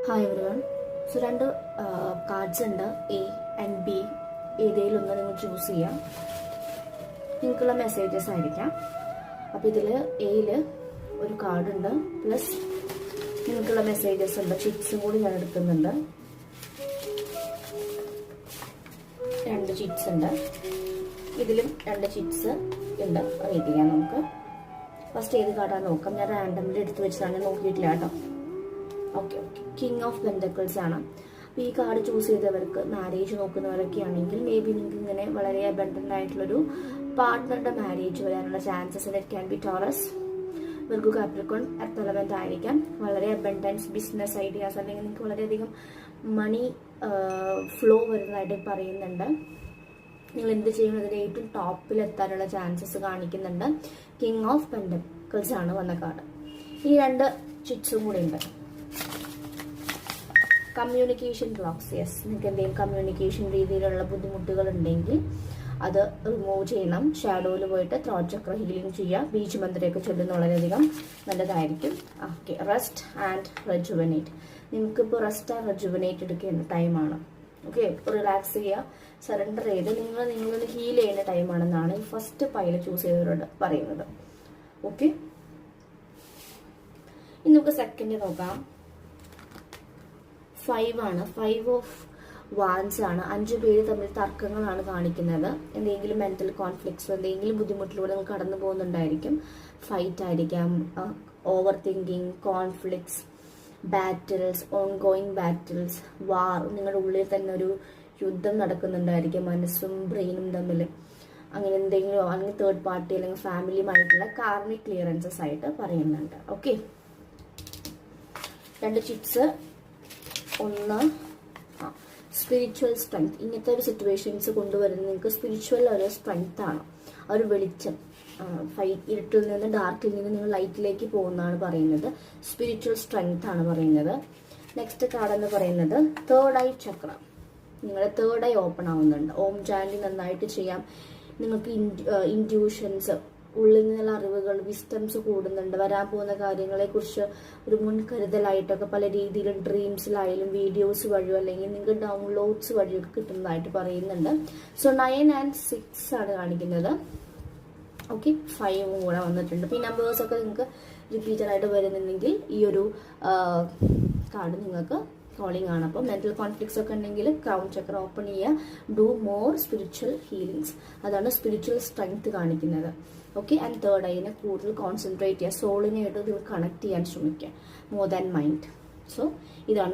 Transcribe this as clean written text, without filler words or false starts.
Hi everyone. So രണ്ട് cards ഉണ്ട്, A and B. ഏതെങ്കിലും ഒന്ന് നിങ്ങൾ ചൂസ് ചെയ്യാം. നിങ്ങൾക്കുള്ള മെസ്സേജസ് ആയിരിക്കാം. അപ്പോൾ ഇതിൽ എയിൽ ഒരു കാർഡുണ്ട്, പ്ലസ് നിങ്ങൾക്കുള്ള മെസ്സേജസ് ഉണ്ട്. ചിറ്റ്സും കൂടി ഞാൻ എടുക്കുന്നുണ്ട്. 2 ചിറ്റ്സ് ഉണ്ട്. ഇതിലും 2 ചിറ്റ്സ് ഉണ്ട്. റീഡ് ചെയ്യാം നമുക്ക്. ഫസ്റ്റ് ഏത് കാർഡാണ് നോക്കാം. ഞാൻ റാൻഡമിൽ എടുത്ത് വെച്ചിട്ടാണ്, നോക്കിയിട്ടില്ല കേട്ടോ. ഓക്കെ കിങ് ഓഫ് പെൻറ്റക്കിൾസ് ആണ്. അപ്പോൾ ഈ കാർഡ് ചൂസ് ചെയ്തവർക്ക്, മാരേജ് നോക്കുന്നവരൊക്കെ ആണെങ്കിൽ മേ ബി നിങ്ങൾക്ക് ഇങ്ങനെ വളരെ അബണ്ടൻ്റ് ആയിട്ടുള്ളൊരു പാർട്ട്ണറുടെ മാരേജ് വരാനുള്ള chances. It can be Taurus, Virgo, Capricorn, earth element ആയിരിക്കാം. വളരെ അബണ്ടൻസ്, ബിസിനസ് ഐഡിയാസ്, അല്ലെങ്കിൽ നിങ്ങൾക്ക് വളരെയധികം മണി ഫ്ലോ വരുന്നതായിട്ട് പറയുന്നുണ്ട്. നിങ്ങൾ എന്ത് ചെയ്യുന്നതിന് ഏറ്റവും ടോപ്പിൽ എത്താനുള്ള ചാൻസസ് കാണിക്കുന്നുണ്ട്. കിങ് ഓഫ് പെൻറ്റക്കിൾസ് ആണ് വന്ന കാർഡ്. ഈ 2 ചിറ്റ്സും കൂടി ഉണ്ട്. Communication blocks. യെസ്, നിങ്ങൾക്ക് എന്തെങ്കിലും കമ്മ്യൂണിക്കേഷൻ രീതിയിലുള്ള ബുദ്ധിമുട്ടുകൾ ഉണ്ടെങ്കിൽ അത് റിമൂവ് ചെയ്യണം. ഷാഡോയിൽ പോയിട്ട് ത്രോട്ട് ചക്ര ഹീലിംഗ് ചെയ്യുക. ബീച്ച് മന്ത്രയൊക്കെ ചൊല്ലുന്ന വളരെയധികം നല്ലതായിരിക്കും. Okay, rest and rejuvenate. നിങ്ങൾക്കിപ്പോൾ റെസ്റ്റ് ആൻഡ് റെജുവനേറ്റ് എടുക്കേണ്ട ടൈമാണ്. ഓക്കെ, ഇപ്പോൾ റിലാക്സ് ചെയ്യുക, സറണ്ടർ ചെയ്ത് നിങ്ങൾ ഹീൽ ചെയ്യുന്ന ടൈമാണെന്നാണ് ഈ ഫസ്റ്റ് പൈൽ ചൂസ് ചെയ്തവരോട് പറയുന്നത്. ഓക്കെ, ഇനി നമുക്ക് സെക്കൻഡ് നോക്കാം. 5 ആണ്. 5 ഓഫ് വാൻസ് ആണ്. 5 പേര് തമ്മിൽ തർക്കങ്ങളാണ് കാണിക്കുന്നത്. എന്തെങ്കിലും മെന്റൽ കോൺഫ്ലിക്ട്സ്, എന്തെങ്കിലും ബുദ്ധിമുട്ടിലൂടെ നിങ്ങൾ കടന്നു പോകുന്നുണ്ടായിരിക്കും. ഫൈറ്റ് ആയിരിക്കാം, over thinking, conflicts, battles, ongoing battles, war. നിങ്ങളുടെ ഉള്ളിൽ തന്നെ ഒരു യുദ്ധം നടക്കുന്നുണ്ടായിരിക്കും, മനസ്സും ബ്രെയിനും തമ്മിൽ. അങ്ങനെ എന്തെങ്കിലും, അല്ലെങ്കിൽ തേർഡ് പാർട്ടി അല്ലെങ്കിൽ ഫാമിലിയുമായിട്ടുള്ള കാർമിക് ക്ലിയറൻസസ് ആയിട്ട് പറയുന്നുണ്ട്. Okay, 2 chits. ഒന്ന് സ്പിരിച്വൽ സ്ട്രെങ്ത്. ഇങ്ങനത്തെ ഒരു സിറ്റുവേഷൻസ് കൊണ്ടുവരുന്നത് നിങ്ങൾക്ക് സ്പിരിച്വൽ ഒരു സ്ട്രെങ്ത് ആണ്, ഒരു വെളിച്ചം. ഇരുട്ടിൽ നിന്ന്, ഡാർക്കിൽ നിന്ന് നിങ്ങൾ ലൈറ്റിലേക്ക് പോകുന്നതാണ് പറയുന്നത്. സ്പിരിച്വൽ സ്ട്രെങ്ത് ആണ് പറയുന്നത്. നെക്സ്റ്റ് കാർഡ് എന്ന് പറയുന്നത് തേർഡ് ഐ ചക്ര. നിങ്ങളുടെ തേർഡ് ഐ ഓപ്പൺ ആവുന്നുണ്ട്. ഓം ചാൻഡി നന്നായിട്ട് ചെയ്യാം. നിങ്ങൾക്ക് ഇൻറ്റ്യൂഷൻസ്, ഉള്ളിൽ നിന്നുള്ള അറിവുകൾ, വിസ്റ്റംസ് കൂടുന്നുണ്ട്. വരാൻ പോകുന്ന കാര്യങ്ങളെക്കുറിച്ച് ഒരു മുൻകരുതലായിട്ടൊക്കെ പല രീതിയിലും ഡ്രീംസിലായാലും വീഡിയോസ് വഴിയോ അല്ലെങ്കിൽ നിങ്ങൾക്ക് ഡൗൺലോഡ്സ് വഴിയൊക്കെ കിട്ടുന്നതായിട്ട് പറയുന്നുണ്ട്. സോ 9 and 6 ആണ് കാണിക്കുന്നത്. ഓക്കെ, 5 കൂടെ വന്നിട്ടുണ്ട്. അപ്പോൾ ഈ നമ്പേഴ്സൊക്കെ നിങ്ങൾക്ക് റിപ്പീറ്റഡ് ആയിട്ട് വരുന്നുണ്ടെങ്കിൽ ഈ ഒരു കാർഡ് നിങ്ങൾക്ക് കോളിംഗ് ആണ്. അപ്പോൾ മെന്റൽ കോൺഫ്ലിക്ട്സ് ഒക്കെ ഉണ്ടെങ്കിൽ ക്രൗൺ ചക്ര ഓപ്പൺ ചെയ്യുക. Do more spiritual healings. അതാണ് സ്പിരിച്വൽ സ്ട്രെങ്ത് കാണിക്കുന്നത്. ഓക്കെ, ആൻഡ് തേർഡ് ഐനെ കൂടുതൽ കോൺസെൻട്രേറ്റ് ചെയ്യുക. സോളിനായിട്ട് ഇത് കണക്ട് ചെയ്യാൻ ശ്രമിക്കുക, മോർ ദാൻ മൈൻഡ്. സോ ഇതാണ്